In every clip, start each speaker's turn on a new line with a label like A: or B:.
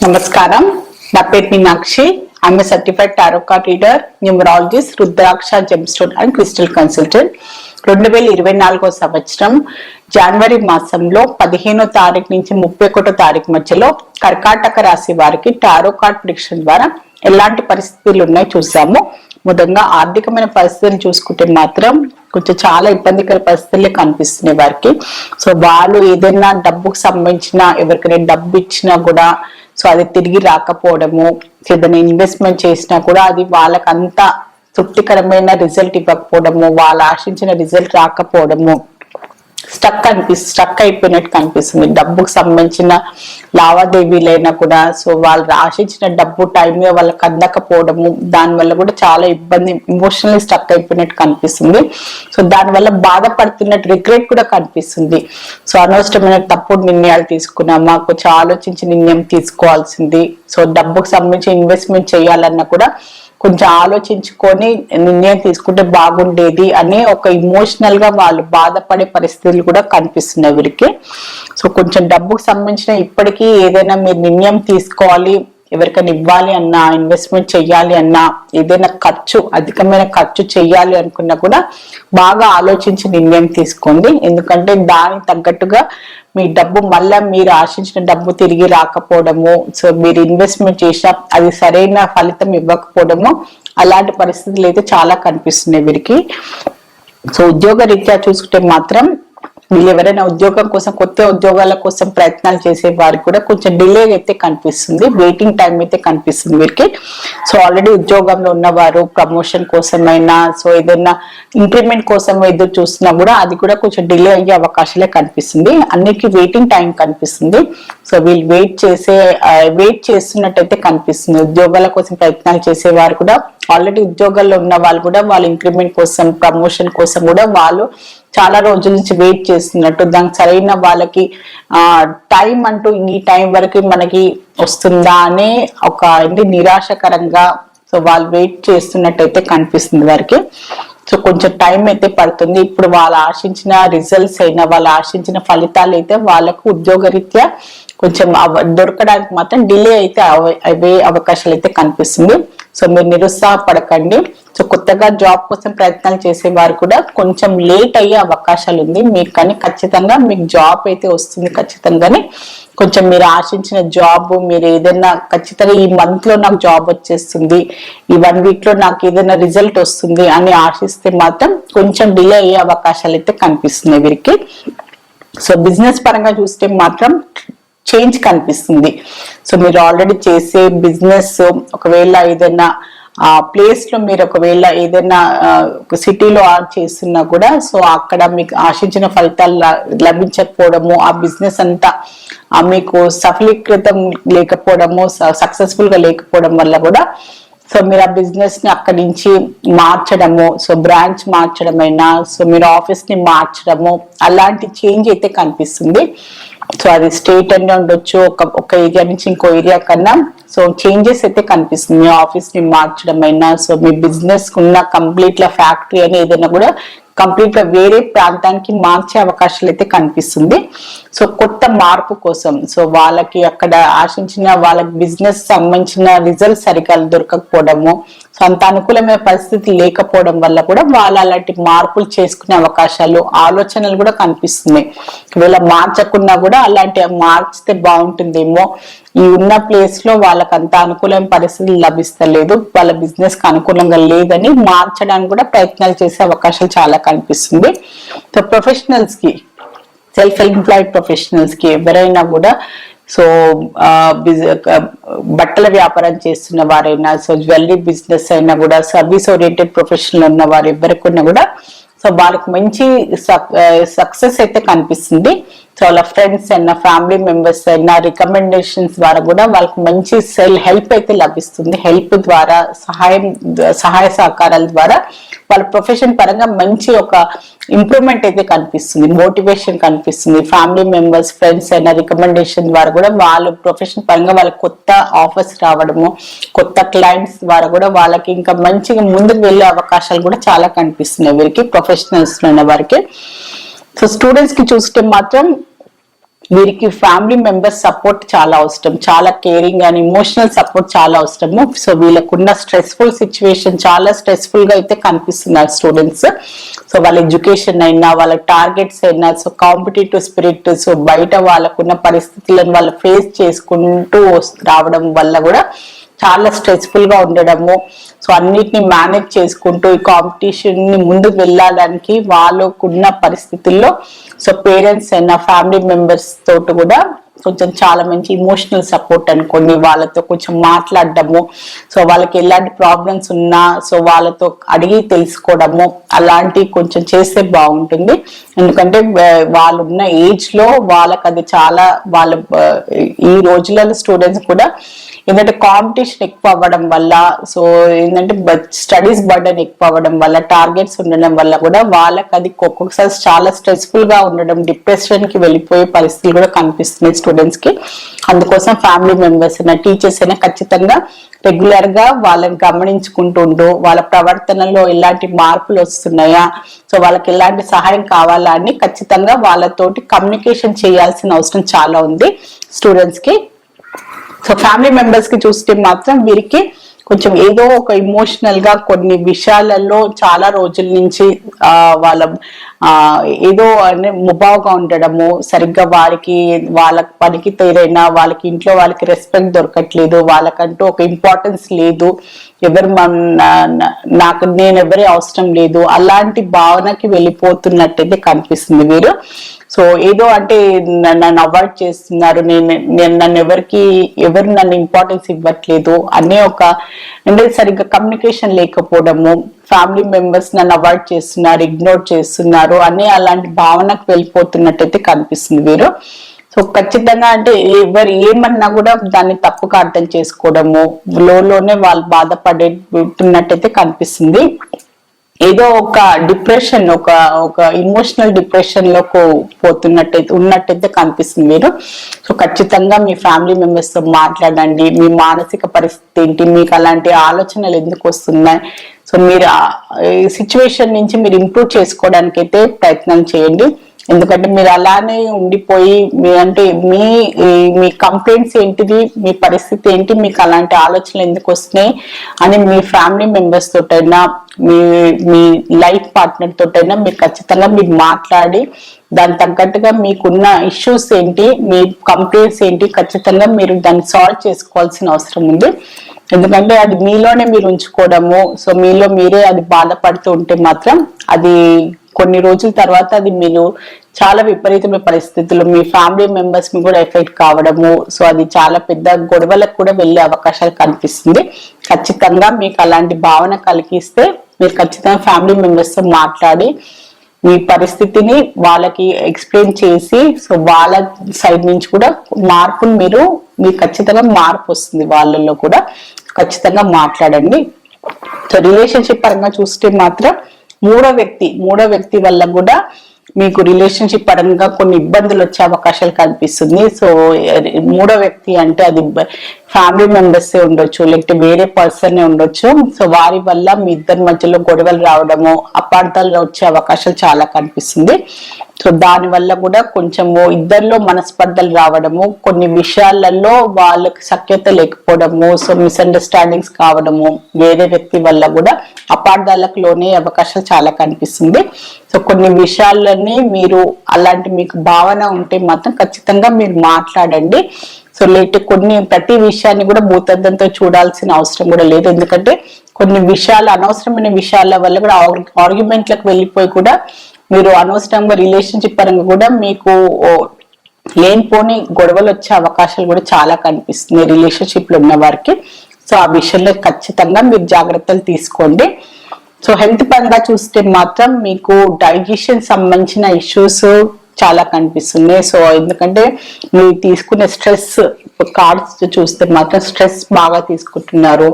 A: నమస్కారం. నా పేరు Meenakshi. I'm a certified tarot card reader, numerologist, rudraksha gemstone and crystal consultant. 2024 సంవత్సరం జనవరి మాసంలో 15వ తారీఖు నుంచి 31వ తారీఖు మధ్యలో కర్కాటక రాశి వారికి టారో కార్డ్ ప్రిడిక్షన్ ద్వారా ఎలాంటి పరిస్థితులు ఉన్నాయి చూసాము. ముఖ్యంగా ఆర్థికమైన పరిస్థితులు చూసుకుంటే మాత్రం కొంచెం చాలా ఇబ్బందికర పరిస్థితులే కనిపిస్తున్నాయి వారికి. సో వాళ్ళు ఏదైనా డబ్బుకు సంబంధించిన ఎవరికైనా డబ్బు ఇచ్చినా కూడా సో అది తిరిగి రాకపోవడము, ఏదైనా ఇన్వెస్ట్మెంట్ చేసినా కూడా అది వాళ్ళకంతా తృప్తికరమైన రిజల్ట్ ఇవ్వకపోవడము, వాళ్ళు ఆశించిన రిజల్ట్ రాకపోవడము, స్టక్ అయిపోయినట్టు కనిపిస్తుంది. డబ్బుకు సంబంధించిన లావాదేవీలైనా కూడా సో వాళ్ళు ఆశించిన డబ్బు టైంగా వాళ్ళకి అందకపోవడము, దానివల్ల కూడా చాలా ఇబ్బంది, ఇమోషనల్లీ స్టక్ అయిపోయినట్టు కనిపిస్తుంది. సో దానివల్ల బాధపడుతున్నట్టు రిగ్రెట్ కూడా కనిపిస్తుంది. సో అనవసరమైన తప్పుడు నిర్ణయాలు తీసుకున్నామా, కొంచెం ఆలోచించి నిర్ణయం తీసుకోవాల్సింది. సో డబ్బుకు సంబంధించి ఇన్వెస్ట్మెంట్ చేయాలన్నా కూడా కొంచెం ఆలోచించుకొని నిర్ణయం తీసుకుంటే బాగుండేది అని ఒక ఇమోషనల్ గా వాళ్ళు బాధపడే పరిస్థితులు కూడా కనిపిస్తున్నాయి వీరికి. సో కొంచెం డబ్బుకు సంబంధించిన ఇప్పటికీ ఏదైనా మీరు నిర్ణయం తీసుకోవాలి, ఎవరికైనా ఇవ్వాలి అన్నా, ఇన్వెస్ట్మెంట్ చెయ్యాలి అన్నా, ఏదైనా అధికమైన ఖర్చు చెయ్యాలి అనుకున్నా కూడా బాగా ఆలోచించి నిర్ణయం తీసుకోండి. ఎందుకంటే దానికి తగ్గట్టుగా మీ డబ్బు మళ్ళా మీరు ఆశించిన డబ్బు తిరిగి రాకపోవడము, సో మీరు ఇన్వెస్ట్మెంట్ చేసినా అది సరైన ఫలితం ఇవ్వకపోవడము, అలాంటి పరిస్థితులు అయితే చాలా కనిపిస్తున్నాయి వీరికి. సో ఉద్యోగ రీత్యా చూసుకుంటే మాత్రం వీళ్ళు ఎవరైనా ఉద్యోగం కోసం, కొత్త ఉద్యోగాల కోసం ప్రయత్నాలు చేసే వారికి కూడా కొంచెం డిలే అయితే కనిపిస్తుంది, వెయిటింగ్ టైం అయితే కనిపిస్తుంది వీరికి. సో ఆల్రెడీ ఉద్యోగంలో ఉన్నవారు ప్రమోషన్ కోసమైనా, సో ఏదైనా ఇంక్రిమెంట్ కోసం ఎదురు చూస్తున్నా కూడా అది కూడా కొంచెం డిలే అయ్యే అవకాశాలే కనిపిస్తుంది. అన్నిటికీ వెయిటింగ్ టైం కనిపిస్తుంది. సో వీళ్ళు వెయిట్ చేస్తున్నట్టయితే కనిపిస్తుంది. ఉద్యోగాల కోసం ప్రయత్నాలు చేసేవారు కూడా, ఆల్రెడీ ఉద్యోగాల్లో ఉన్న వాళ్ళు కూడా వాళ్ళ ఇంక్రిమెంట్ కోసం, ప్రమోషన్ కోసం కూడా వాళ్ళు చాలా రోజుల నుంచి వెయిట్ చేస్తున్నట్టు, దానికి సరైన వాళ్ళకి టైం అంటూ ఈ టైం వరకు మనకి వస్తుందా అనే ఒక నిరాశకరంగా సో వాళ్ళు వెయిట్ చేస్తున్నట్టయితే కనిపిస్తుంది వారికి. సో కొంచెం టైం అయితే పడుతుంది. ఇప్పుడు వాళ్ళు ఆశించిన రిజల్ట్స్ అయినా, వాళ్ళు ఆశించిన ఫలితాలు అయితే వాళ్ళకు ఉద్యోగరీత్యా కొంచెం దొరకడానికి మాత్రం డిలే అయితే అవే అవకాశాలు అయితే కనిపిస్తుంది. సో మీరు నిరుత్సాహపడకండి. సో కొత్తగా జాబ్ కోసం ప్రయత్నాలు చేసేవారు కూడా కొంచెం లేట్ అయ్యే అవకాశాలు ఉంది మీకు, కానీ ఖచ్చితంగా మీకు జాబ్ అయితే వస్తుంది ఖచ్చితంగానే. కొంచెం మీరు ఆశించిన జాబ్, మీరు ఏదైనా ఖచ్చితంగా ఈ మంత్ లో నాకు జాబ్ వచ్చేస్తుంది, ఈ 1 వీక్ లో నాకు ఏదైనా రిజల్ట్ వస్తుంది అని ఆశిస్తే మాత్రం కొంచెం డిలే అయ్యే అవకాశాలు అయితే కనిపిస్తున్నాయి వీరికి. సో బిజినెస్ పరంగా చూస్తే మాత్రం చేంజ్ కనిపిస్తుంది. సో మీరు ఆల్రెడీ చేసే బిజినెస్ ఒకవేళ ఏదైనా ప్లేస్ లో మీరు ఒకవేళ ఏదైనా సిటీలో చేస్తున్నా కూడా సో అక్కడ మీకు ఆశించిన ఫలితాలు లభించకపోవడము, ఆ బిజినెస్ అంతా మీకు సఫలీకృతం లేకపోవడము, సక్సెస్ఫుల్ గా లేకపోవడం వల్ల కూడా సో మీరు ఆ బిజినెస్ ని అక్కడి నుంచి మార్చడము, సో బ్రాంచ్ మార్చడమైనా, సో మీరు ఆఫీస్ ని మార్చడము, అలాంటి చేంజ్ అయితే కనిపిస్తుంది. సో అది స్టేట్ అనే ఉండొచ్చు, ఒక ఏరియా నుంచి ఇంకో ఏరియా కన్నా సో చేంజెస్ అయితే కనిపిస్తుంది. మీ ఆఫీస్ ని మార్చడం అయినా, సో మీ బిజినెస్ ఉన్న కంప్లీట్ గా ఫ్యాక్టరీ అని ఏదైనా కూడా కంప్లీట్ గా వేరే ప్రాంతానికి మార్చే అవకాశాలు అయితే కనిపిస్తుంది. సో కొత్త మార్పు కోసం సో వాళ్ళకి అక్కడ ఆశించిన వాళ్ళకి బిజినెస్ సంబంధించిన రిజల్ట్ సరిగ్గా దొరకకపోవడము, సో అంత అనుకూలమైన పరిస్థితి లేకపోవడం వల్ల కూడా వాళ్ళు అలాంటి మార్పులు చేసుకునే అవకాశాలు, ఆలోచనలు కూడా కనిపిస్తున్నాయి. ఒకవేళ మార్చకున్నా కూడా అలాంటి మార్చితే బాగుంటుందేమో, ఈ ఉన్న ప్లేస్ లో వాళ్ళకి అంత అనుకూలమైన పరిస్థితులు లభిస్తలేదు, వాళ్ళ బిజినెస్ కి అనుకూలంగా లేదని మార్చడానికి కూడా ప్రయత్నాలు చేసే అవకాశాలు చాలా కనిపిస్తుంది. సో ప్రొఫెషనల్స్ కి, సెల్ఫ్ ఎంప్లాయిడ్ ప్రొఫెషనల్స్ కి ఎవరైనా కూడా సో బట్టల వ్యాపారం చేస్తున్న వారైనా, సో జ్యువెలరీ బిజినెస్ అయినా కూడా, సర్వీస్ ఓరియంటెడ్ ప్రొఫెషనల్ ఉన్న వారు ఎవరికైనా కూడా సో వాళ్ళకి మంచి సక్సెస్ అయితే కనిపిస్తుంది. సో వాళ్ళ ఫ్రెండ్స్ అయినా, ఫ్యామిలీ మెంబర్స్ అయినా రికమెండేషన్స్ ద్వారా కూడా వాళ్ళకి మంచి హెల్ప్ అయితే లభిస్తుంది. హెల్ప్ ద్వారా, సహాయ సహకారాల ద్వారా వాళ్ళ ప్రొఫెషన్ పరంగా మంచి ఒక ఇంప్రూవ్మెంట్ అయితే కనిపిస్తుంది, మోటివేషన్ కనిపిస్తుంది. ఫ్యామిలీ మెంబర్స్, ఫ్రెండ్స్ అయినా రికమెండేషన్ ద్వారా కూడా వాళ్ళ ప్రొఫెషన్ పరంగా వాళ్ళకి కొత్త ఆఫర్స్ రావడము, కొత్త క్లయింట్స్ ద్వారా కూడా వాళ్ళకి ఇంకా మంచిగా ముందుకు వెళ్ళే అవకాశాలు కూడా చాలా కనిపిస్తున్నాయి వీరికి, ప్రొఫెషనల్స్ లో ఉన్న వారికి. సో స్టూడెంట్స్ కి చూస్తే మాత్రం వీరికి ఫ్యామిలీ మెంబర్స్ సపోర్ట్ చాలా అవసరం, చాలా కేరింగ్ అండ్ ఇమోషనల్ సపోర్ట్ చాలా అవసరము. సో వీళ్ళకున్న స్ట్రెస్ఫుల్ సిచ్యువేషన్ చాలా స్ట్రెస్ఫుల్ గా అయితే కనిపిస్తున్నారు స్టూడెంట్స్. సో వాళ్ళ ఎడ్యుకేషన్ అయినా, వాళ్ళ టార్గెట్స్ అయినా, సో కాంపిటేటివ్ స్పిరిట్, సో బయట వాళ్ళకున్న పరిస్థితులను వాళ్ళు ఫేస్ చేసుకుంటూ రావడం వల్ల కూడా చాలా స్ట్రెస్ఫుల్ గా ఉండడము. సో అన్నిటిని మేనేజ్ చేసుకుంటూ ఈ కాంపిటీషన్ ని ముందుకు వెళ్ళడానికి వాళ్ళకున్న పరిస్థితుల్లో సో పేరెంట్స్ అయినా ఫ్యామిలీ మెంబర్స్ తోటి కూడా కొంచెం చాలా మంచి ఇమోషనల్ సపోర్ట్ అనుకోండి, వాళ్ళతో కొంచెం మాట్లాడడము, సో వాళ్ళకి ఎలాంటి ప్రాబ్లమ్స్ ఉన్నా సో వాళ్ళతో అడిగి తెలుసుకోవడము అలాంటివి కొంచెం చేస్తే బాగుంటుంది. ఎందుకంటే వాళ్ళు ఉన్న ఏజ్ లో వాళ్ళకి అది చాలా వాళ్ళ ఈ రోజులలో స్టూడెంట్స్ కూడా ఏంటంటే కాంపిటీషన్ ఎక్కువ అవ్వడం వల్ల, సో ఏంటంటే స్టడీస్ బర్డెన్ ఎక్కువ అవ్వడం వల్ల, టార్గెట్స్ ఉండడం వల్ల కూడా వాళ్ళకి అది ఒక్కొక్కసారి చాలా స్ట్రెస్ఫుల్ గా ఉండడం, డిప్రెషన్ కి వెళ్ళిపోయే పరిస్థితులు కూడా కనిపిస్తున్నాయి స్టూడెంట్స్ కి. అందుకోసం ఫ్యామిలీ మెంబర్స్ అయినా టీచర్స్ అయినా ఖచ్చితంగా రెగ్యులర్ గా వాళ్ళని గమనించుకుంటుంటూ వాళ్ళ ప్రవర్తనలో ఎలాంటి మార్పులు వస్తున్నాయా, సో వాళ్ళకి ఎలాంటి సహాయం కావాలా అని ఖచ్చితంగా వాళ్ళతోటి కమ్యూనికేషన్ చేయాల్సిన అవసరం చాలా ఉంది స్టూడెంట్స్ కి. సో ఫ్యామిలీ మెంబర్స్ కి చూస్తే మాత్రం వీరికి కొంచెం ఏదో ఒక ఇమోషనల్ గా కొన్ని విషయాలలో చాలా రోజుల నుంచి వాళ్ళ ఏదో ముభావుగా ఉండడము, సరిగ్గా వారికి వాళ్ళ పనికి తీరైనా వాళ్ళకి ఇంట్లో వాళ్ళకి రెస్పెక్ట్ దొరకట్లేదు, వాళ్ళకంటూ ఒక ఇంపార్టెన్స్ లేదు, నేను ఎవరి అవసరం లేదు అలాంటి భావనకి వెళ్ళిపోతున్నట్టయితే కనిపిస్తుంది వీరు. సో ఏదో అంటే నన్ను అవాయిడ్ చేస్తున్నారు, నన్ను ఎవరు నన్ను ఇంపార్టెన్స్ ఇవ్వట్లేదు అనే ఒక అంటే సరిగ్గా కమ్యూనికేషన్ లేకపోవడము, ఫ్యామిలీ మెంబర్స్ నన్ను అవాయిడ్ చేస్తున్నారు, ఇగ్నోర్ చేస్తున్నారు అనే అలాంటి భావనకు వెళ్ళిపోతున్నట్టయితే కనిపిస్తుంది వీరు. సో ఖచ్చితంగా అంటే ఎవరు ఏమన్నా కూడా దాన్ని తప్పుగా అర్థం చేసుకోవడము, లోనే వాళ్ళు బాధపడేట్టున్నట్టయితే కనిపిస్తుంది. ఏదో ఒక డిప్రెషన్, ఒక ఇమోషనల్ డిప్రెషన్ లో ఉన్నట్టయితే కనిపిస్తుంది మీరు. సో ఖచ్చితంగా మీ ఫ్యామిలీ మెంబర్స్ తో మాట్లాడండి, మీ మానసిక పరిస్థితి ఏంటి, మీకు అలాంటి ఆలోచనలు ఎందుకు వస్తున్నాయి, సో మీరు సిచ్యువేషన్ నుంచి మీరు ఇంప్రూవ్ చేసుకోవడానికి అయితే ప్రయత్నం చేయండి. ఎందుకంటే మీరు అలానే ఉండిపోయి మీ కంప్లైంట్స్ ఏంటిది, మీ పరిస్థితి ఏంటి, మీకు అలాంటి ఆలోచనలు ఎందుకు వస్తున్నాయి అని మీ ఫ్యామిలీ మెంబర్స్ తోటైనా మీ లైఫ్ పార్ట్నర్ తోటైనా మీరు ఖచ్చితంగా మీరు మాట్లాడి దాని తగ్గట్టుగా మీకున్న ఇష్యూస్ ఏంటి, మీ కంప్లైంట్స్ ఏంటి ఖచ్చితంగా మీరు దాన్ని సాల్వ్ చేసుకోవాల్సిన అవసరం ఉంది. ఎందుకంటే అది మీలోనే మీరు ఉంచుకోవడము, సో మీలో మీరే అది బాధపడుతూ ఉంటే మాత్రం అది కొన్ని రోజుల తర్వాత అది మీరు చాలా విపరీతమైన పరిస్థితులు మీ ఫ్యామిలీ మెంబర్స్ ని కూడా ఎఫెక్ట్ కావడము, సో అది చాలా పెద్ద గొడవలకు కూడా వెళ్ళే అవకాశాలు కనిపిస్తుంది. ఖచ్చితంగా మీకు అలాంటి భావన కలిగిస్తే మీరు ఖచ్చితంగా ఫ్యామిలీ మెంబర్స్ తో మాట్లాడి మీ పరిస్థితిని వాళ్ళకి ఎక్స్ప్లెయిన్ చేసి, సో వాళ్ళ సైడ్ నుంచి కూడా మార్పును మీకు ఖచ్చితంగా మార్పు వస్తుంది, వాళ్ళల్లో కూడా ఖచ్చితంగా మాట్లాడండి. సో రిలేషన్షిప్ పరంగా చూస్తే మాత్రం మూడో వ్యక్తి వల్ల కూడా మీకు రిలేషన్షిప్ పరంగా కొన్ని ఇబ్బందులు వచ్చే అవకాశాలు కనిపిస్తుంది. సో మూడో వ్యక్తి అంటే అది ఫ్యామిలీ మెంబర్స్ ఉండొచ్చు, లేకపోతే వేరే పర్సన్ ఉండొచ్చు. సో వారి వల్ల మీ ఇద్దరి మధ్యలో గొడవలు రావడము, అపార్థాలు వచ్చే అవకాశాలు చాలా కనిపిస్తుంది. సో దాని వల్ల కూడా కొంచెము ఇద్దరిలో మనస్పర్ధలు రావడము, కొన్ని విషయాలలో వాళ్ళకి సఖ్యత లేకపోవడము, సో మిస్అండర్స్టాండింగ్స్ కావడము, వేరే వ్యక్తి వల్ల కూడా అపార్థాలకు లోనే అవకాశాలు చాలా కనిపిస్తుంది. సో కొన్ని విషయాలని మీరు అలాంటి మీకు భావన ఉంటే మాత్రం ఖచ్చితంగా మీరు మాట్లాడండి. సో ప్రతి విషయాన్ని కూడా భూతద్దంతో చూడాల్సిన అవసరం కూడా లేదు. ఎందుకంటే కొన్ని విషయాలు అనవసరమైన విషయాల వల్ల కూడా ఆర్గ్యుమెంట్లకు వెళ్ళిపోయి కూడా మీరు అనవసరంగా రిలేషన్షిప్ పరంగా కూడా మీకు లేనిపోని గొడవలు వచ్చే అవకాశాలు కూడా చాలా కనిపిస్తున్నాయి రిలేషన్షిప్ లో ఉన్న వారికి. సో ఆ విషయంలో ఖచ్చితంగా మీరు జాగ్రత్తలు తీసుకోండి. సో హెల్త్ పరంగా చూస్తే మాత్రం మీకు డైజెషన్ సంబంధించిన ఇష్యూస్ చాలా కనిపిస్తున్నాయి. సో ఎందుకంటే మీరు తీసుకునే స్ట్రెస్ కార్డ్స్ చూస్తే మాత్రం స్ట్రెస్ బాగా తీసుకుంటున్నారు.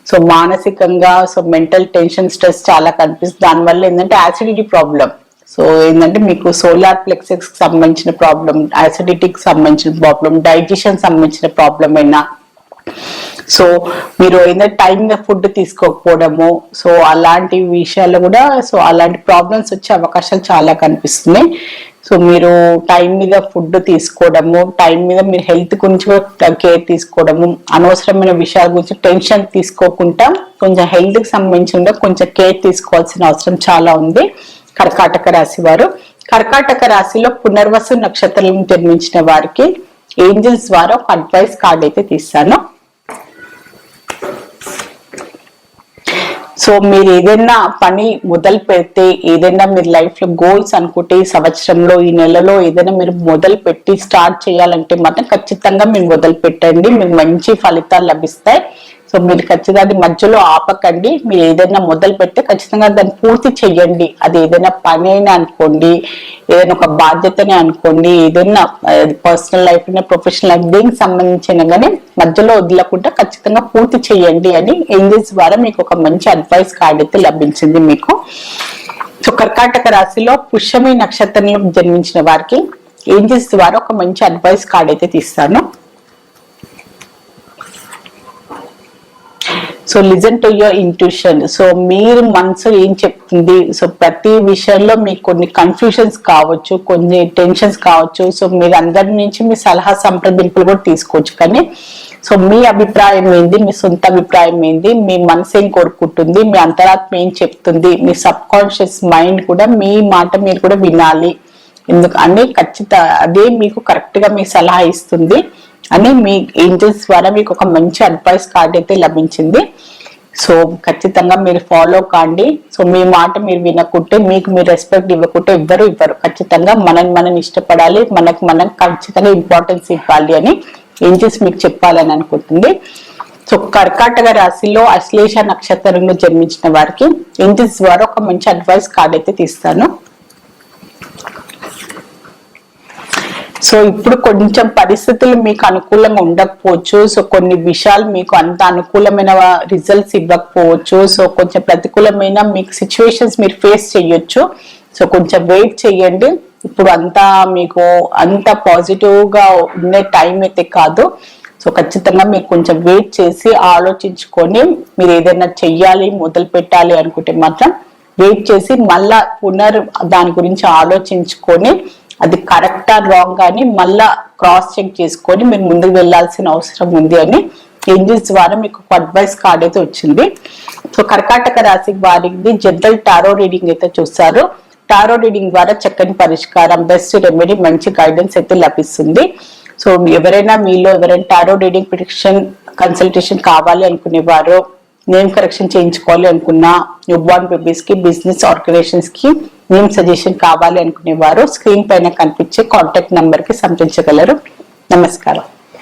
A: సో మానసికంగా సో మెంటల్ టెన్షన్ స్ట్రెస్ చాలా కనిపిస్తుంది. దానివల్ల ఏంటంటే యాసిడిటీ ప్రాబ్లం, సో ఏంటంటే మీకు సోలార్ ప్లెక్సెస్ కి సంబంధించిన ప్రాబ్లం, యాసిడిటీకి సంబంధించిన ప్రాబ్లం, డైజెషన్ సంబంధించిన ప్రాబ్లం అయినా, సో మీరు ఏదైనా టైం గా ఫుడ్ తీసుకోకపోవడము, సో అలాంటి విషయాల్లో కూడా సో అలాంటి ప్రాబ్లమ్స్ వచ్చే అవకాశాలు చాలా కనిపిస్తున్నాయి. సో మీరు టైం మీద ఫుడ్ తీసుకోవడము, టైం మీద మీరు హెల్త్ గురించి కూడా కేర్ తీసుకోవడము, అనవసరమైన విషయాల గురించి టెన్షన్ తీసుకోకుండా కొంచెం హెల్త్ కి సంబంధించి కొంచెం కేర్ తీసుకోవాల్సిన అవసరం చాలా ఉంది. కర్కాటక రాశి వారు, కర్కాటక రాశిలో పునర్వసు నక్షత్రం జన్మించిన వారికి ఏంజల్స్ ద్వారా ఒక అడ్వైస్ కార్డ్ అయితే తీస్తాను. సో మీరు ఏదైనా పని మొదలు పెడితే, ఏదైనా మీరు లైఫ్ లో గోల్స్ అనుకుంటే ఈ సంవత్సరంలో ఈ నెలలో ఏదైనా మీరు మొదలు పెట్టి స్టార్ట్ చేయాలంటే మాత్రం ఖచ్చితంగా మీరు మొదలు పెట్టండి, మీకు మంచి ఫలితాలు లభిస్తాయి. సో మీరు ఖచ్చితంగా అది మధ్యలో ఆపకండి. మీరు ఏదైనా మొదలు పెడితే ఖచ్చితంగా దాన్ని పూర్తి చెయ్యండి. అది ఏదైనా పని అయినా అనుకోండి, ఏదైనా ఒక బాధ్యతనే అనుకోండి, ఏదైనా పర్సనల్ లైఫ్ ప్రొఫెషనల్ లైఫ్ దేనికి సంబంధించిన కానీ మధ్యలో వదలకుండా ఖచ్చితంగా పూర్తి చెయ్యండి అని ఏంజల్స్ ద్వారా మీకు ఒక మంచి అడ్వైస్ కార్డ్ అయితే లభించింది మీకు. సో కర్కాటక రాశిలో పుష్యమి నక్షత్రంలో జన్మించిన వారికి ఏంజల్స్ ద్వారా ఒక మంచి అడ్వైస్ కార్డ్ అయితే తీస్తాను. So listen to your intuition. So మీరు మనసు ఏం చెప్తుంది, సో ప్రతి విషయంలో మీకు కొన్ని కన్ఫ్యూజన్స్ కావచ్చు, కొన్ని టెన్షన్స్ కావచ్చు. సో మీరు అందరి నుంచి మీ సలహా సంప్రదింపులు కూడా తీసుకోవచ్చు. కానీ సో మీ అభిప్రాయం ఏంది, మీ సొంత అభిప్రాయం ఏంది, మీ మనసు ఏం కోరుకుంటుంది, మీ అంతరాత్మ ఏం చెప్తుంది, మీ సబ్ కాన్షియస్ మైండ్ కూడా మీ మాట మీరు కూడా వినాలి. ఎందుకు అని అదే మీకు కరెక్ట్ గా మీ సలహా ఇస్తుంది అని మీ ఏంజల్స్ ద్వారా మీకు ఒక మంచి అడ్వైస్ కార్డ్ అయితే లభించింది. సో ఖచ్చితంగా మీరు ఫాలో కాండి. సో మీ మాట మీరు వినకుంటే, మీకు మీరు రెస్పెక్ట్ ఇవ్వకుంటే ఇవ్వరు. ఖచ్చితంగా మనం ఇష్టపడాలి, మనం ఖచ్చితంగా ఇంపార్టెన్స్ ఇవ్వాలి అని ఏంజల్స్ మీకు చెప్పాలని అనుకుంటుంది. సో కర్కాటక రాశిలో అశ్లేష నక్షత్రంలో జన్మించిన వారికి ఏంజల్స్ ద్వారా ఒక మంచి అడ్వైస్ కార్డ్ అయితే తీస్తాను. సో ఇప్పుడు కొంచెం పరిస్థితులు మీకు అనుకూలంగా ఉండకపోవచ్చు. సో కొన్ని విషయాలు మీకు అంత అనుకూలమైన రిజల్ట్స్ ఇవ్వకపోవచ్చు. సో కొంచెం ప్రతికూలమైన మీకు సిచ్యువేషన్స్ మీరు ఫేస్ చేయొచ్చు. సో కొంచెం వెయిట్ చేయండి. ఇప్పుడు అంతా మీకు అంత పాజిటివ్ గా ఉండే టైం అయితే కాదు. సో ఖచ్చితంగా మీరు కొంచెం వెయిట్ చేసి ఆలోచించుకొని మీరు ఏదైనా చెయ్యాలి, మొదలు పెట్టాలి అనుకుంటే మాత్రం వెయిట్ చేసి మళ్ళా దాని గురించి ఆలోచించుకొని అది కరెక్టా రాంగ్ అని మళ్ళా క్రాస్ చెక్ చేసుకొని మీరు ముందుకు వెళ్లాల్సిన అవసరం ఉంది అని ఏంజల్స్ ద్వారా మీకు అడ్వైస్ కార్డ్ అయితే వచ్చింది. సో కర్కాటక రాశి వారికి జనరల్ టారో రీడింగ్ అయితే చూస్తారు. టారో రీడింగ్ ద్వారా చక్కని పరిష్కారం, బెస్ట్ రెమెడీ, మంచి గైడెన్స్ అయితే లభిస్తుంది. సో ఎవరైనా టారో రీడింగ్ ప్రిడిక్షన్ కన్సల్టేషన్ కావాలి అనుకునేవారు, నేమ్ కరెక్షన్ చేయించుకోవాలి అనుకున్నా, న్యూ బోర్న్ బేబీస్ కి, బిజినెస్ ఆర్గనైజేషన్స్ కి నేమ్ సజెషన్ కావాలి అనుకునేవారు స్క్రీన్ పైన కనిపించే కాంటాక్ట్ నంబర్ కి సంప్రదించగలరు. నమస్కారం.